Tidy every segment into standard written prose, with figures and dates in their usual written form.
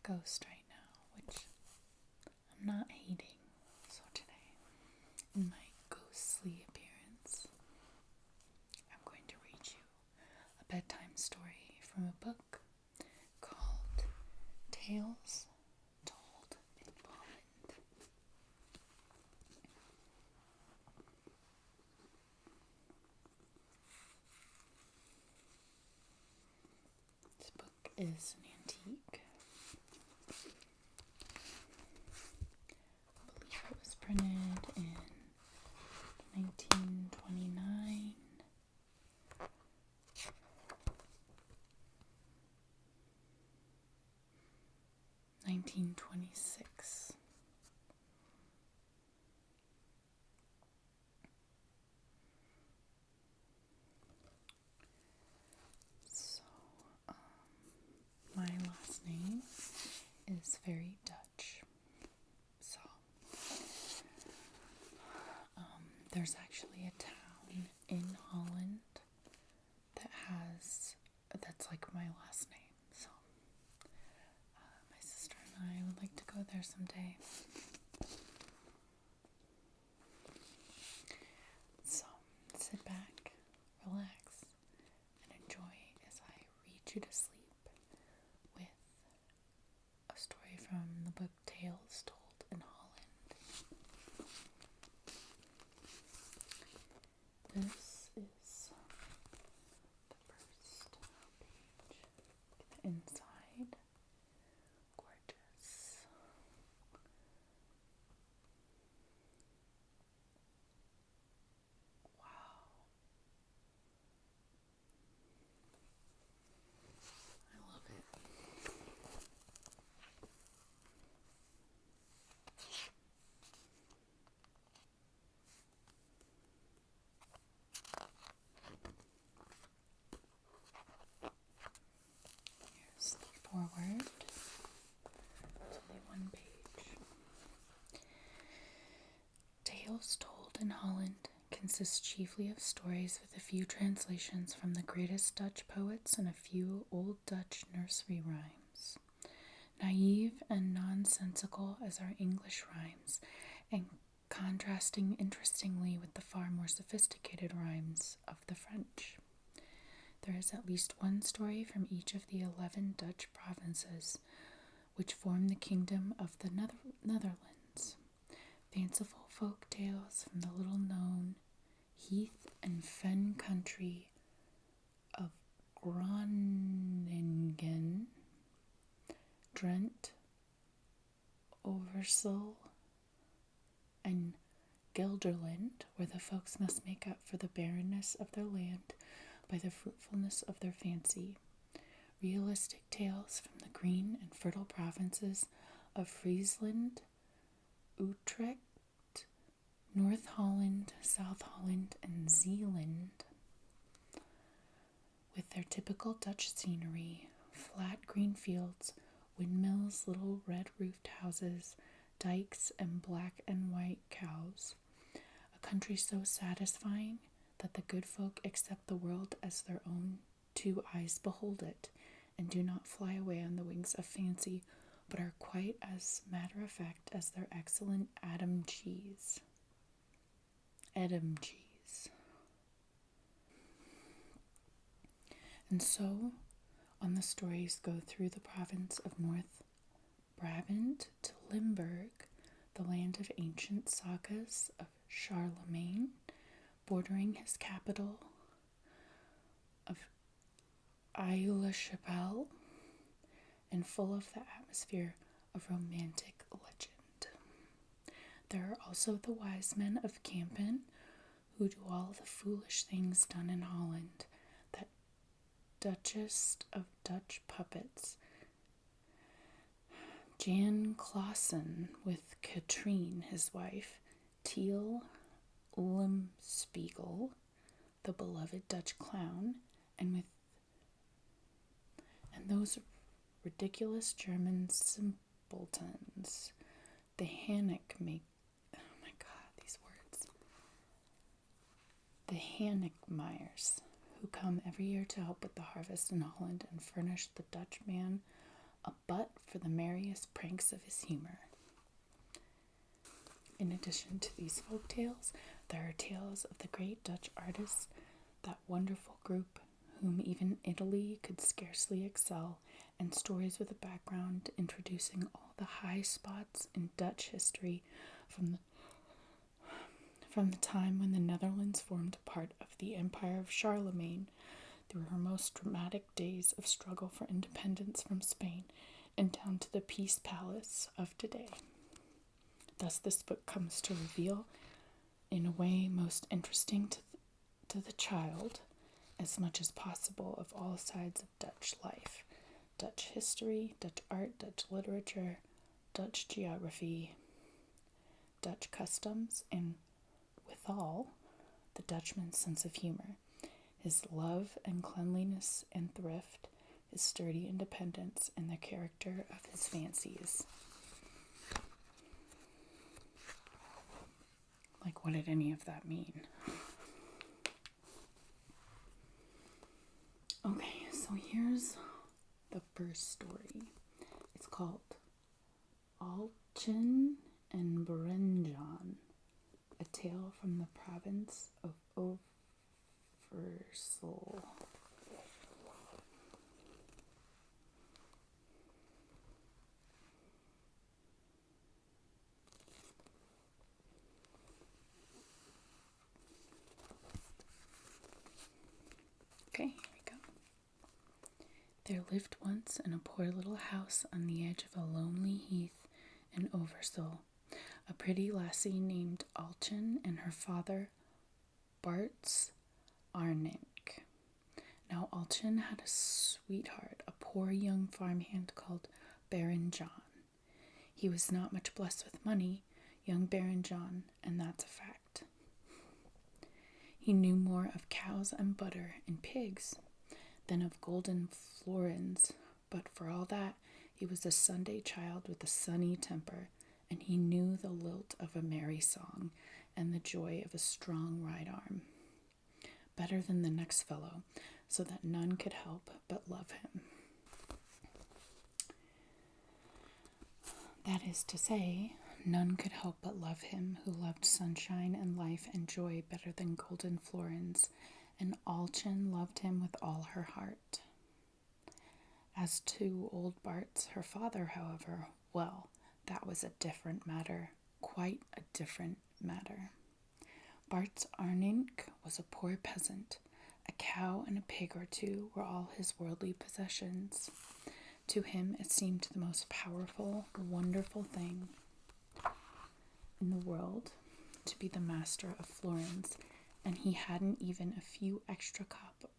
ghost right now, which I'm not hating. So today, in my ghostly appearance, I'm going to read you a bedtime story from a book called Tales Told in Holland. This book is an antique. I believe it was printed in 1929. 1926. So, my last name is very Dutch. So, there's actually a town in Holland that's like my last name. So, my sister and I would like to go there someday. So, sit back, relax, and enjoy as I read you to sleep with a story from the book Tales Told in Holland. This is the first page. The inside, gorgeous. Wow. I love it. Here's the foreword. It's only one page. Tales Told in Holland consists chiefly of stories with a few translations from the greatest Dutch poets and a few Old Dutch nursery rhymes. Naive and nonsensical as our English rhymes, and contrasting interestingly with the far more sophisticated rhymes of the French. There is at least one story from each of the 11 Dutch provinces which form the kingdom of the Netherlands. Fanciful folk tales from the little-known heath and fen country of Groningen, Drent, Overijssel, and Gelderland, where the folks must make up for the barrenness of their land by the fruitfulness of their fancy. Realistic tales from the green and fertile provinces of Friesland, Utrecht, North Holland, South Holland, and Zeeland, with their typical Dutch scenery, flat green fields, windmills, little red-roofed houses, dikes, and black and white cows. A country so satisfying that the good folk accept the world as their own, 2 eyes behold it, and do not fly away on the wings of fancy, but are quite as matter-of-fact as their excellent Edam cheese. And so, on the stories go through the province of North Brabant to Limburg, the land of ancient sagas of Charlemagne, bordering his capital of Aix-la-Chapelle, and full of the atmosphere of romantic legend. There are also the wise men of Kampen, who do all the foolish things done in Holland, that duchess of Dutch puppets, Jan Clausen, with Katrine, his wife, Tiel Limspiegel, the beloved Dutch clown, and those ridiculous German simpletons, the the Hannickmeyers, who come every year to help with the harvest in Holland and furnish the Dutch man a butt for the merriest pranks of his humor. In addition to these folk tales, there are tales of the great Dutch artists, that wonderful group whom even Italy could scarcely excel, and stories with a background introducing all the high spots in Dutch history from the time when the Netherlands formed part of the Empire of Charlemagne through her most dramatic days of struggle for independence from Spain and down to the Peace Palace of today. Thus, this book comes to reveal, in a way most interesting to the child, as much as possible of all sides of Dutch life: Dutch history, Dutch art, Dutch literature, Dutch geography, Dutch customs, and withal, the Dutchman's sense of humor, his love and cleanliness and thrift, his sturdy independence, and the character of his fancies. Like, what did any of that mean? Okay, so here's the first story. It's called Alchin and Berenjan, a tale from the province of Oversel. Okay, here we go. There lived once in a poor little house on the edge of a lonely heath in Oversel a pretty lassie named Alchin and her father Bart's Arnink. Now Alchin had a sweetheart, a poor young farmhand called Baron John. He was not much blessed with money, young Baron John, and that's a fact. He knew more of cows and butter and pigs than of golden florins, but for all that, he was a Sunday child with a sunny temper, and he knew the lilt of a merry song and the joy of a strong right arm better than the next fellow, so that none could help but love him. That is to say, none could help but love him who loved sunshine and life and joy better than golden florins, and Alchin loved him with all her heart. As to old Bart's, her father, however, well, that was a different matter, quite a different matter. Bart's Arnink was a poor peasant. A cow and a pig or two were all his worldly possessions. To him it seemed the most powerful, wonderful thing in the world to be the master of florins, and he hadn't even a few extra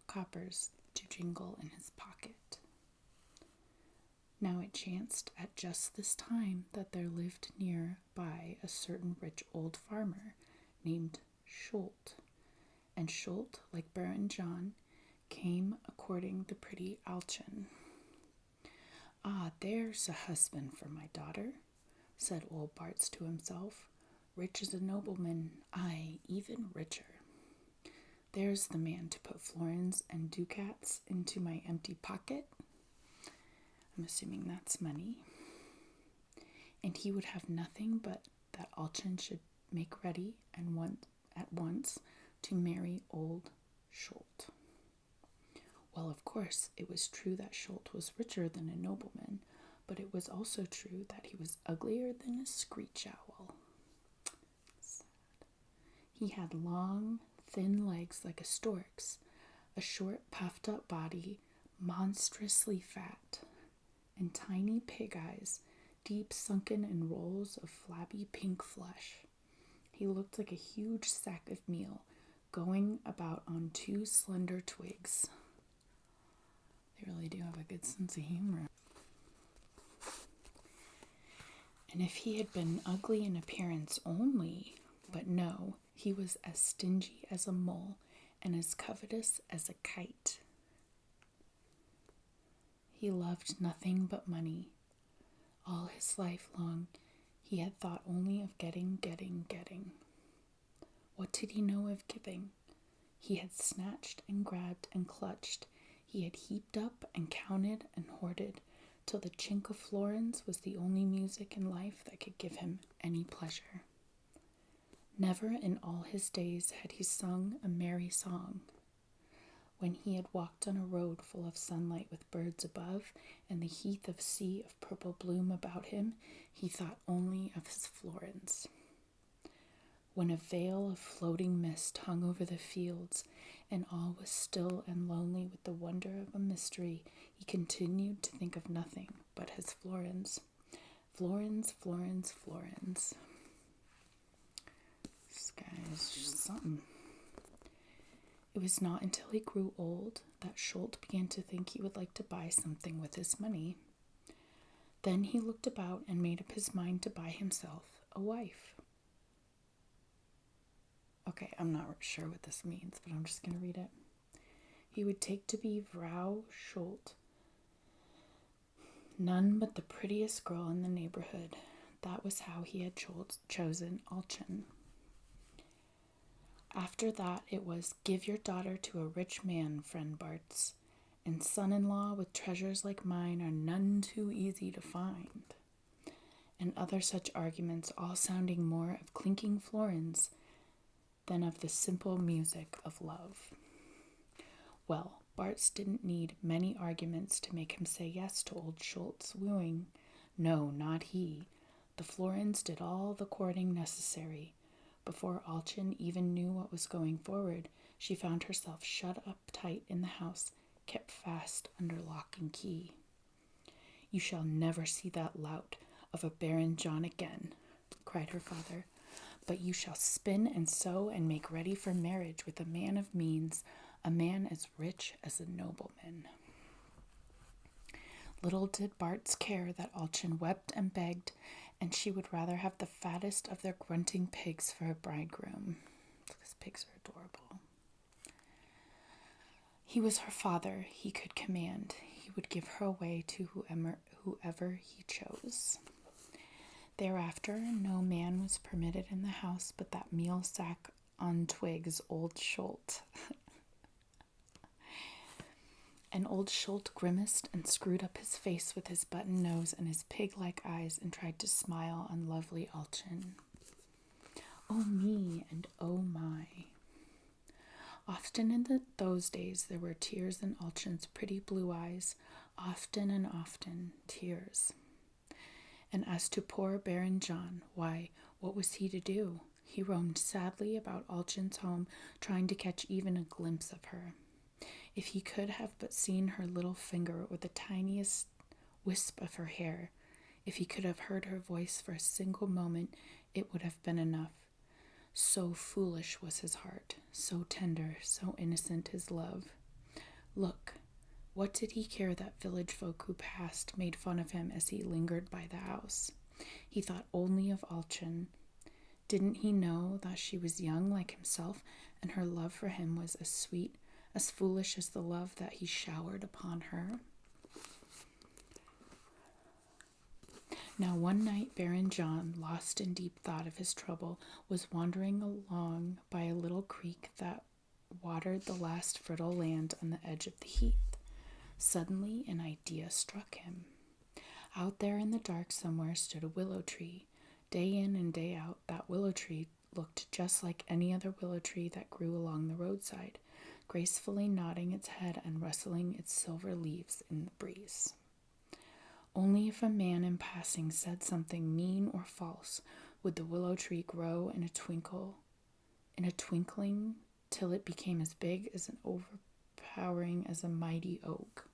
coppers to jingle in his pocket. Now it chanced at just this time that there lived near by a certain rich old farmer named Schult, and Schult, like Baron John, came courting the pretty Alchin. "Ah, there's a husband for my daughter," said old Bart's to himself. "Rich as a nobleman, aye, even richer. There's the man to put florins and ducats into my empty pocket." I'm assuming that's money. And he would have nothing but that Alchin should make ready and at once to marry old Schult. Well, of course, it was true that Schult was richer than a nobleman, but it was also true that he was uglier than a screech owl. Sad. He had long, thin legs like a stork's, a short, puffed-up body, monstrously fat, and tiny pig eyes, deep sunken in rolls of flabby pink flesh. He looked like a huge sack of meal, going about on two slender twigs. They really do have a good sense of humor. And if he had been ugly in appearance only, but no, he was as stingy as a mole and as covetous as a kite. He loved nothing but money. All his life long, he had thought only of getting. What did he know of giving? He had snatched and grabbed and clutched. He had heaped up and counted and hoarded, till the chink of florins was the only music in life that could give him any pleasure. Never in all his days had he sung a merry song. When he had walked on a road full of sunlight with birds above and the heath of sea of purple bloom about him, he thought only of his florins. When a veil of floating mist hung over the fields, and all was still and lonely with the wonder of a mystery, he continued to think of nothing but his florins. Florins, florins, florins. This guy's just something. It was not until he grew old that Schultz began to think he would like to buy something with his money. Then he looked about and made up his mind to buy himself a wife. Okay, I'm not sure what this means, but I'm just going to read it. He would take to be Frau Schultz, none but the prettiest girl in the neighborhood. That was how he had chosen Alchen. After that, it was, give your daughter to a rich man, friend Bartz, and son-in-law with treasures like mine are none too easy to find. And other such arguments, all sounding more of clinking florins than of the simple music of love. Well, Bartz didn't need many arguments to make him say yes to old Schultz's wooing. No, not he. The florins did all the courting necessary. Before Alchen even knew what was going forward, she found herself shut up tight in the house, kept fast under lock and key. You shall never see that lout of a Baron John again, cried her father. But you shall spin and sew and make ready for marriage with a man of means, a man as rich as a nobleman. Little did Bartz care that Alchen wept and begged, and she would rather have the fattest of their grunting pigs for a bridegroom. Because pigs are adorable. He was her father. He could command. He would give her away to whoever he chose. Thereafter, no man was permitted in the house but that meal sack on twigs, old Schultz. And old Schultz grimaced and screwed up his face with his button nose and his pig-like eyes and tried to smile on lovely Alchen. Oh me and oh my. Often in those days there were tears in Alchen's pretty blue eyes, often and often tears. And as to poor Baron John, why, what was he to do? He roamed sadly about Alchen's home, trying to catch even a glimpse of her. If he could have but seen her little finger or the tiniest wisp of her hair, if he could have heard her voice for a single moment, it would have been enough. So foolish was his heart, so tender, so innocent his love. Look, what did he care that village folk who passed made fun of him as he lingered by the house? He thought only of Alchen. Didn't he know that she was young like himself, and her love for him was as sweet, as foolish as the love that he showered upon her? Now one night Baron John, lost in deep thought of his trouble, was wandering along by a little creek that watered the last fertile land on the edge of the heath. Suddenly an idea struck him. Out there in the dark somewhere stood a willow tree. Day in and day out, that willow tree looked just like any other willow tree that grew along the roadside, gracefully nodding its head and rustling its silver leaves in the breeze. Only if a man in passing said something mean or false would the willow tree grow in a twinkling, till it became as big as an overpowering as a mighty oak.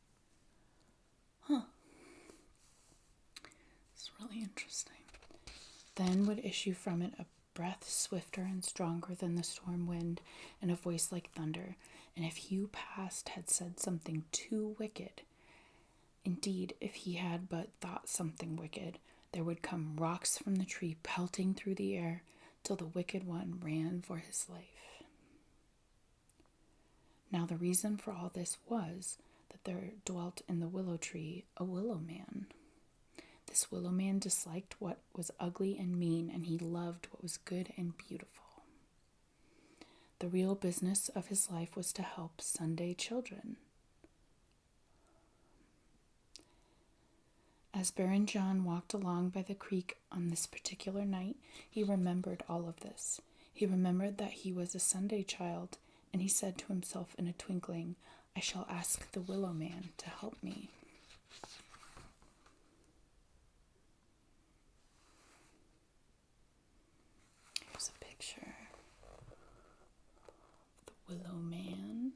It's really interesting. Then would issue from it a breath swifter and stronger than the storm wind, and a voice like thunder. And if Hugh Past had said something too wicked, indeed, if he had but thought something wicked, there would come rocks from the tree pelting through the air, till the wicked one ran for his life. Now the reason for all this was that there dwelt in the willow tree a willow man. This willow man disliked what was ugly and mean, and he loved what was good and beautiful. The real business of his life was to help Sunday children. As Baron John walked along by the creek on this particular night, he remembered all of this. He remembered that he was a Sunday child, and he said to himself in a twinkling, "I shall ask the Willow Man to help me." Here's a picture of the Willow Man.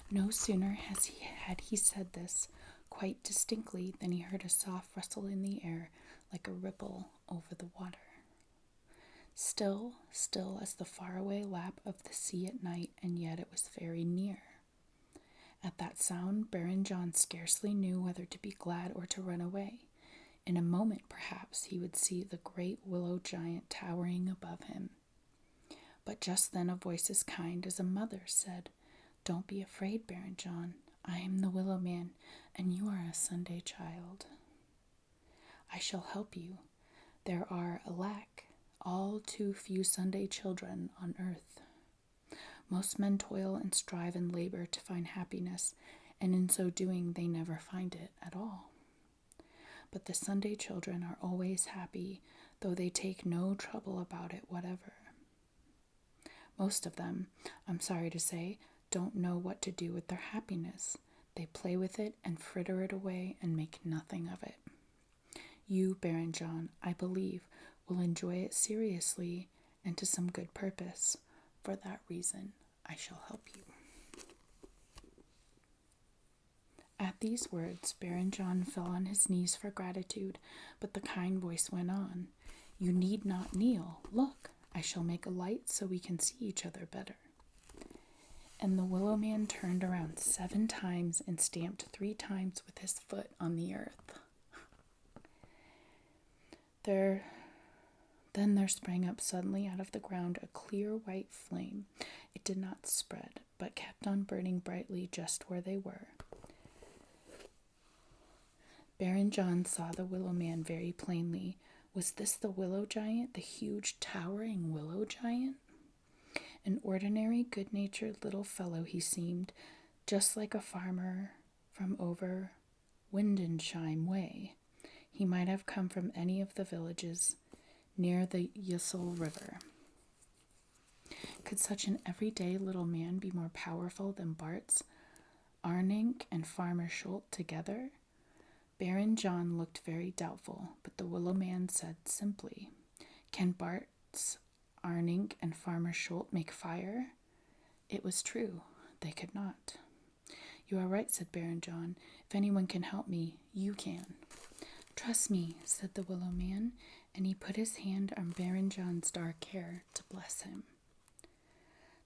No sooner had he said this quite distinctly than he heard a soft rustle in the air like a ripple over the water. Still as the faraway lap of the sea at night, and yet it was very near. At that sound, Baron John scarcely knew whether to be glad or to run away. In a moment, perhaps, he would see the great willow giant towering above him. But just then a voice as kind as a mother's said, "Don't be afraid, Baron John. I am the Willow Man, and you are a Sunday child. I shall help you. There are, alack, all too few Sunday children on earth. Most men toil and strive and labor to find happiness, and in so doing they never find it at all. But the Sunday children are always happy, though they take no trouble about it whatever. Most of them, I'm sorry to say, don't know what to do with their happiness. They play with it and fritter it away and make nothing of it. You, Baron John, I believe, will enjoy it seriously and to some good purpose. For that reason, I shall help you." At these words, Baron John fell on his knees for gratitude, but the kind voice went on, "You need not kneel. Look, I shall make a light so we can see each other better." And the Willow Man turned around 7 times and stamped 3 times with his foot on the earth. Then there sprang up suddenly out of the ground a clear white flame. It did not spread, but kept on burning brightly just where they were. Baron John saw the Willow Man very plainly. Was this the Willow Giant, the huge, towering Willow Giant? An ordinary, good-natured little fellow he seemed, just like a farmer from over Windensheim way. He might have come from any of the villages near the Yssel River. Could such an everyday little man be more powerful than Bart's Arnink and Farmer Schultz together? Baron John looked very doubtful, but the Willow Man said simply, "Can Bart's Arnink and Farmer Schultz make fire?" It was true. They could not. "You are right," said Baron John. "If anyone can help me, you can." "Trust me," said the Willow Man, and he put his hand on Baron John's dark hair to bless him.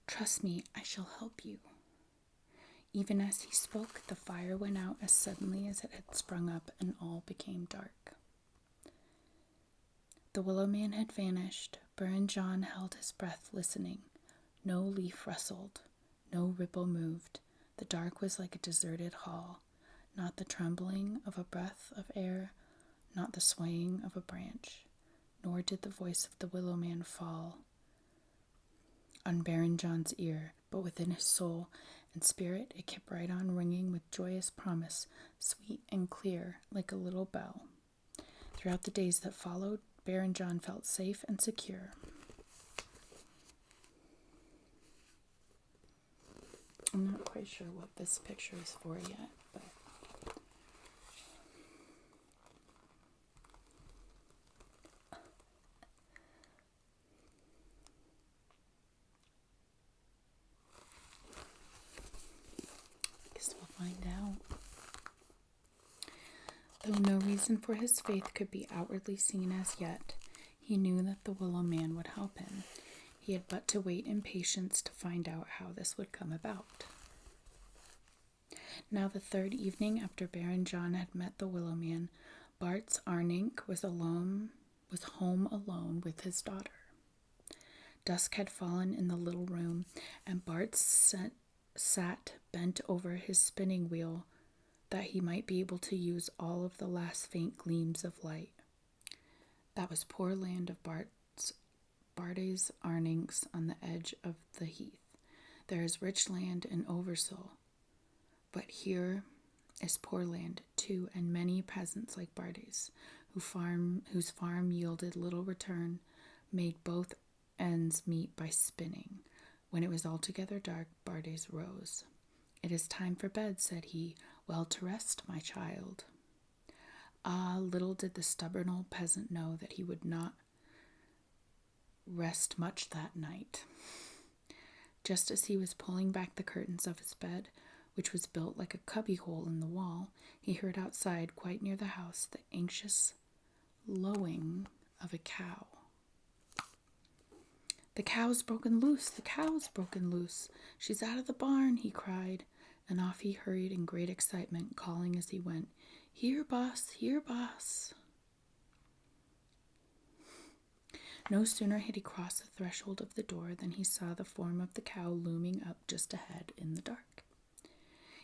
"Trust me, I shall help you." Even as he spoke, the fire went out as suddenly as it had sprung up, and all became dark. The Willow Man had vanished. Baron John held his breath, listening. No leaf rustled, no ripple moved. The dark was like a deserted hall, not the trembling of a breath of air, not the swaying of a branch, nor did the voice of the Willow Man fall on Baron John's ear, but within his soul and spirit it kept right on ringing with joyous promise, sweet and clear like a little bell. Throughout the days that followed, Baron John felt safe and secure. I'm not quite sure what this picture is for yet, but I guess we'll find out. Though no reason for his faith could be outwardly seen as yet, he knew that the Willow Man would help him. He had but to wait in patience to find out how this would come about. Now the 3rd evening after Baron John had met the Willow Man, Bart's Arnink was home alone with his daughter. Dusk had fallen in the little room, and Bart sat bent over his spinning wheel that he might be able to use all of the last faint gleams of light. That was poor land of Bart's Arninks on the edge of the heath. There is rich land in Oversoul, but here is poor land too, and many peasants like Bardes, whose farm yielded little return, made both ends meet by spinning. When it was altogether dark, Bardes rose. "It is time for bed," said he. "Well to rest, my child." Ah, little did the stubborn old peasant know that he would not rest much that night. Just as he was pulling back the curtains of his bed, which was built like a cubbyhole in the wall, he heard outside, quite near the house, the anxious lowing of a cow. "The cow's broken loose! The cow's broken loose! She's out of the barn!" he cried, and off he hurried in great excitement, calling as he went, "Here, boss! Here, boss!" No sooner had he crossed the threshold of the door than he saw the form of the cow looming up just ahead in the dark.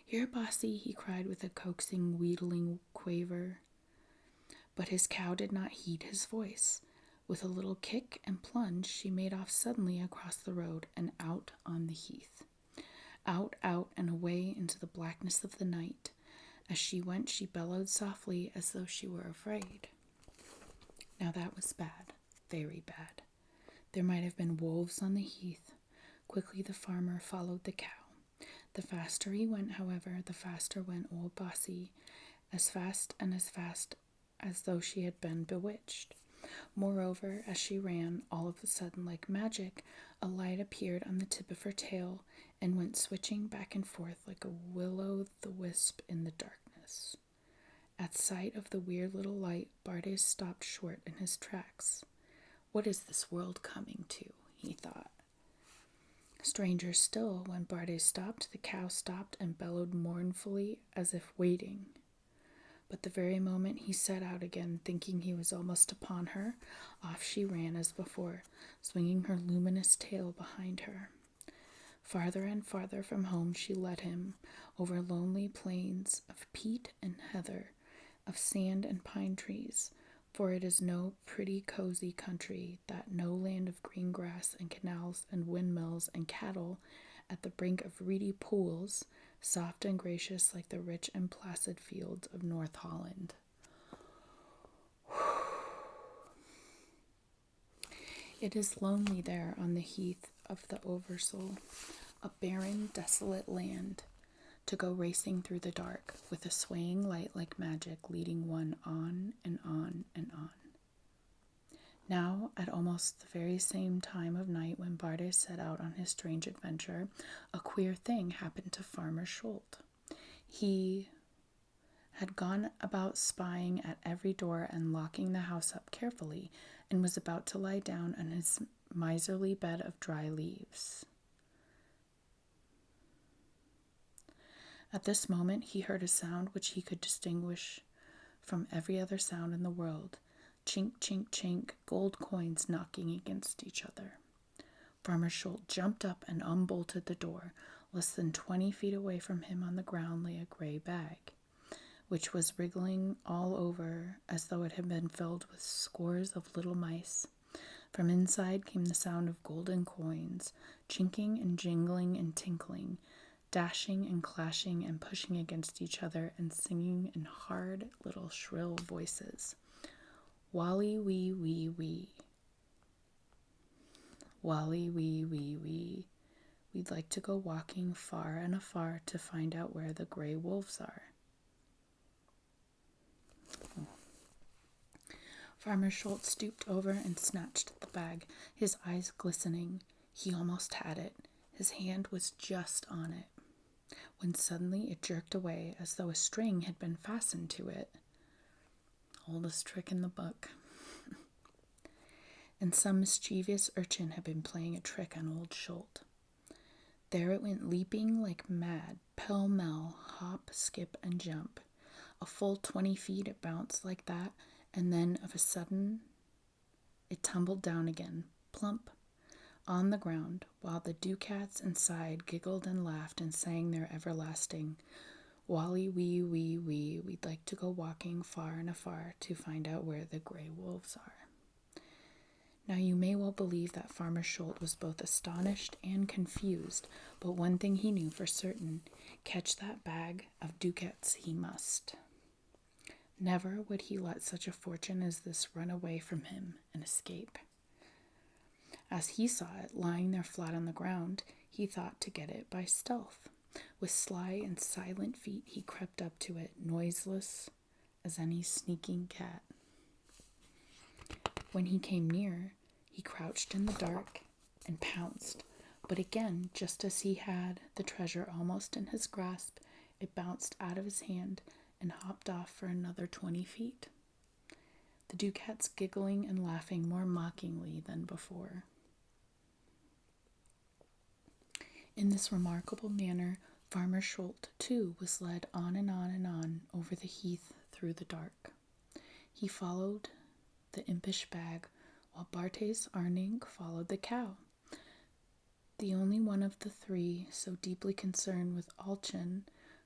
"Here, bossy!" he cried with a coaxing, wheedling quaver. But his cow did not heed his voice. With a little kick and plunge, she made off suddenly across the road and out on the heath. Out, and away into the blackness of the night. As she went, she bellowed softly as though she were afraid. Now that was bad, very bad. There might have been wolves on the heath. Quickly the farmer followed the cow. The faster he went, however, the faster went old Bossy, as fast as though she had been bewitched. Moreover, as she ran, all of a sudden, like magic, a light appeared on the tip of her tail and went switching back and forth like a will-o'-the-wisp in the darkness. At sight of the weird little light, Bardes stopped short in his tracks. "What is this world coming to?" he thought. Stranger still, when Bardes stopped, the cow stopped and bellowed mournfully as if waiting. But the very moment he set out again, thinking he was almost upon her, off she ran as before, swinging her luminous tail behind her. Farther and farther from home she led him, over lonely plains of peat and heather, of sand and pine trees, for it is no pretty cozy country, that no land of green grass and canals and windmills and cattle at the brink of reedy pools, soft and gracious like the rich and placid fields of North Holland. It is lonely there on the heath of the Oversoul, a barren, desolate land, to go racing through the dark, with a swaying light like magic leading one on and on and on. Now, at almost the very same time of night when Bardes set out on his strange adventure, a queer thing happened to Farmer Schultz. He had gone about spying at every door and locking the house up carefully, and was about to lie down on his miserly bed of dry leaves. At this moment he heard a sound which he could distinguish from every other sound in the world. Chink, chink, chink, gold coins knocking against each other. Farmer Schultz jumped up and unbolted the door. Less than 20 feet away from him on the ground lay a gray bag, which was wriggling all over as though it had been filled with scores of little mice. From inside came the sound of golden coins, chinking and jingling and tinkling, dashing and clashing and pushing against each other and singing in hard little shrill voices. Wally wee wee wee. Wally wee wee wee. We'd like to go walking far and afar to find out where the gray wolves are. Farmer Schultz stooped over and snatched at the bag, his eyes glistening. He almost had it. His hand was just on it, when suddenly it jerked away as though a string had been fastened to it. Oldest trick in the book. And some mischievous urchin had been playing a trick on old Schultz. There it went leaping like mad, pell-mell, hop, skip, and jump. A full 20 feet it bounced like that, and then of a sudden it tumbled down again, plump, on the ground, while the ducats inside giggled and laughed and sang their everlasting Wally wee wee wee, we'd like to go walking far and afar to find out where the gray wolves are. Now you may well believe that Farmer Schultz was both astonished and confused, but one thing he knew for certain, catch that bag of ducats he must. Never would he let such a fortune as this run away from him and escape. As he saw it lying there flat on the ground, he thought to get it by stealth. With sly and silent feet he crept up to it, noiseless as any sneaking cat. When he came near, he crouched in the dark and pounced, but again, just as he had the treasure almost in his grasp, it bounced out of his hand and hopped off for another 20 feet. The ducats giggling and laughing more mockingly than before. In this remarkable manner, Farmer Schultz, too, was led on and on and on over the heath through the dark. He followed the impish bag, while Bartes Arning followed the cow. The only one of the three so deeply concerned with Alchin,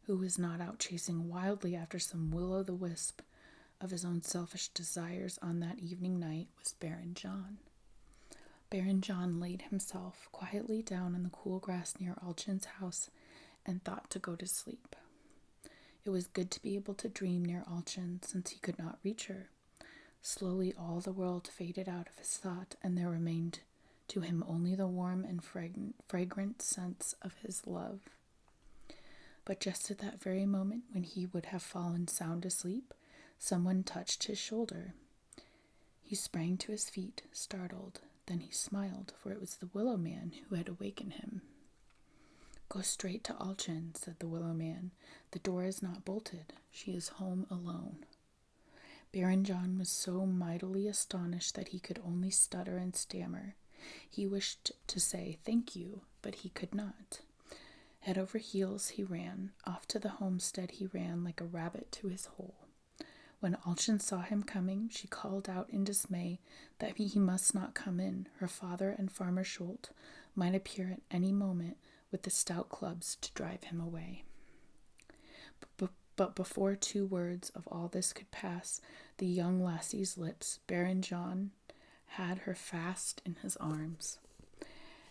who was not out chasing wildly after some will-o'-the-wisp of his own selfish desires on that evening night, was Baron John. Baron John laid himself quietly down in the cool grass near Alchin's house and thought to go to sleep. It was good to be able to dream near Alchin, since he could not reach her. Slowly all the world faded out of his thought, and there remained to him only the warm and fragrant sense of his love. But just at that very moment, when he would have fallen sound asleep, someone touched his shoulder. He sprang to his feet, startled. Then he smiled, for it was the Willow Man who had awakened him. "Go straight to Alchin," said the Willow Man. "The door is not bolted. She is home alone." Baron John was so mightily astonished that he could only stutter and stammer. He wished to say "thank you," but he could not. Head over heels he ran. Off to the homestead he ran like a rabbit to his hole. When Alchin saw him coming, she called out in dismay that he must not come in. Her father and Farmer Schultz might appear at any moment with the stout clubs to drive him away. But before 2 words of all this could pass the young lassie's lips, Baron John had her fast in his arms.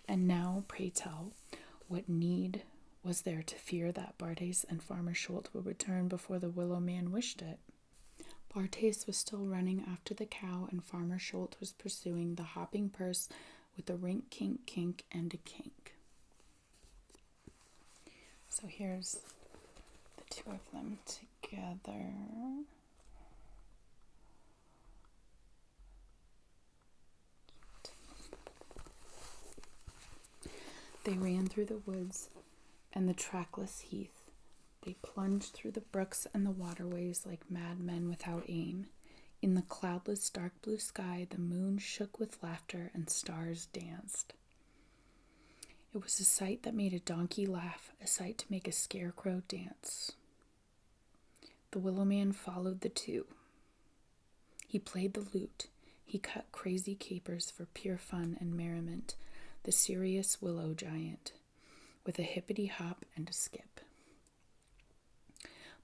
And now, pray tell, what need was there to fear that Bartes and Farmer Schultz would return before the Willow Man wished it? Bartes was still running after the cow, and Farmer Schultz was pursuing the hopping purse with a rink, kink, kink, and a kink. So here's the two of them together. They ran through the woods and the trackless heath. They plunged through the brooks and the waterways like madmen without aim. In the cloudless, dark blue sky, the moon shook with laughter and stars danced. It was a sight that made a donkey laugh, a sight to make a scarecrow dance. The Willow Man followed the two. He played the lute. He cut crazy capers for pure fun and merriment, the serious willow giant, with a hippity-hop and a skip.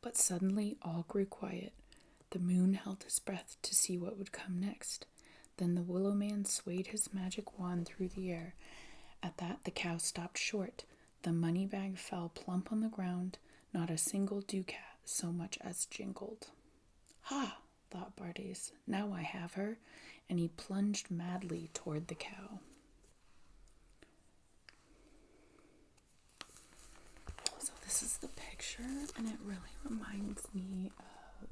But suddenly all grew quiet. The moon held his breath to see what would come next. Then the Willow Man swayed his magic wand through the air. At that, the cow stopped short. The money bag fell plump on the ground. Not a single ducat so much as jingled. "Ha!" thought Bartes. "Now I have her." And he plunged madly toward the cow. So this is the picture, and it really reminds me of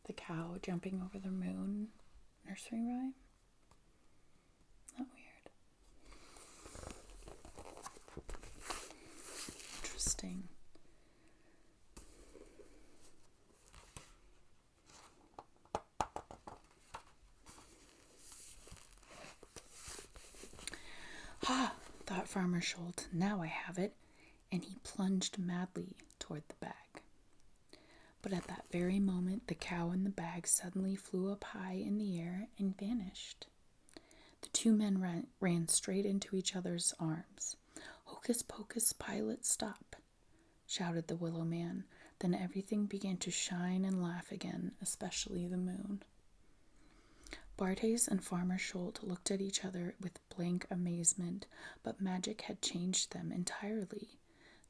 the cow jumping over the moon nursery rhyme. Not weird. Interesting. "Ha!" thought Farmer Schultz. "Now I have it." And he plunged madly toward the bag. But at that very moment, the cow and the bag suddenly flew up high in the air and vanished. The two men ran straight into each other's arms. "Hocus pocus, pilot, stop!" shouted the Willow Man. Then everything began to shine and laugh again, especially the moon. Bartes and Farmer Schultz looked at each other with blank amazement, but magic had changed them entirely.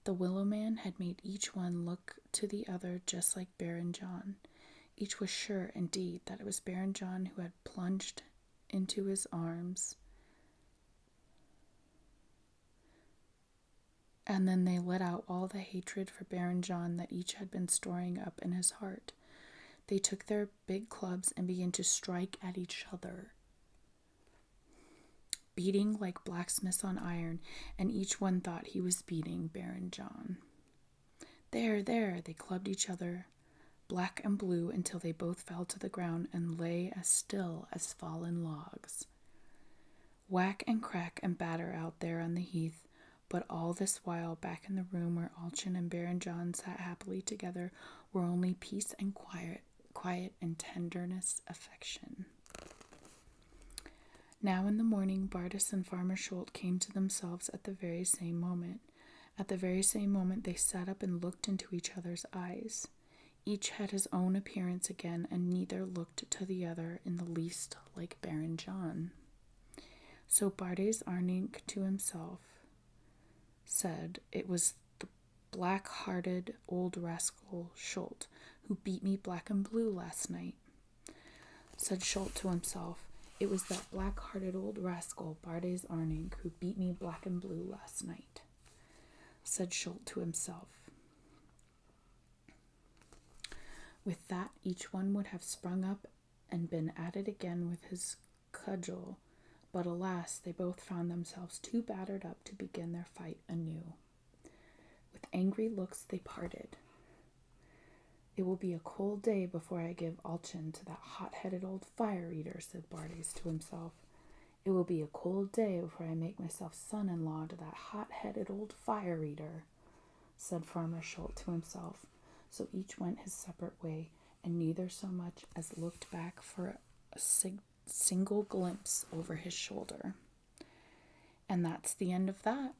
The Willow Man had made each one look to the other just like Baron John. Each was sure, indeed, that it was Baron John who had plunged into his arms. And then they let out all the hatred for Baron John that each had been storing up in his heart. They took their big clubs and began to strike at each other, beating like blacksmiths on iron, and each one thought he was beating Baron John. There, they clubbed each other, black and blue, until they both fell to the ground and lay as still as fallen logs. Whack and crack and batter out there on the heath, but all this while, back in the room where Alchin and Baron John sat happily together, were only peace and quiet and tenderness, affection. Now in the morning, Bartes and Farmer Schultz came to themselves at the very same moment. At the very same moment, they sat up and looked into each other's eyes. Each had his own appearance again, and neither looked to the other in the least like Baron John. So Bartes Arning to himself said, "It was the black-hearted old rascal Schultz who beat me black and blue last night." Said Schultz to himself, "It was that black-hearted old rascal Bartes Arning who beat me black and blue last night." Said Schultz to himself. With that, each one would have sprung up and been at it again with his cudgel, but alas, they both found themselves too battered up to begin their fight anew. With angry looks they parted. "It will be a cold day before I give Alchin to that hot-headed old fire-eater," said Bartes to himself. "It will be a cold day before I make myself son-in-law to that hot-headed old fire-eater," said Farmer Schultz to himself. So each went his separate way, and neither so much as looked back for a single glimpse over his shoulder. And that's the end of that.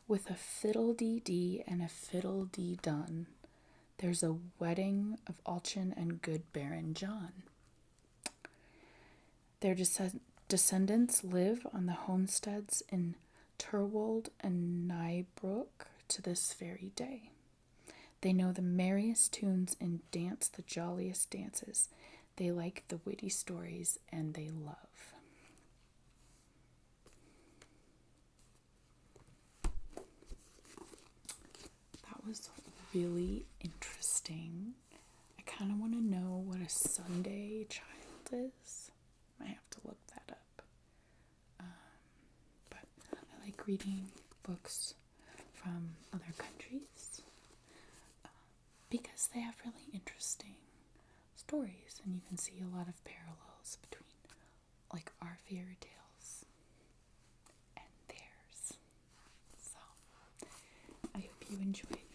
With a fiddle-dee-dee and a fiddle-dee-done, there's a wedding of Alchin and good Baron John. Their descendants live on the homesteads in Terwold and Nybrook to this very day. They know the merriest tunes and dance the jolliest dances. They like the witty stories, and they love. That was really interesting. I kind of want to know what a Sunday child is. I have to look that up. But I like reading books from other countries because they have really interesting stories, and you can see a lot of parallels between like our fairy tales and theirs. So I hope you enjoyed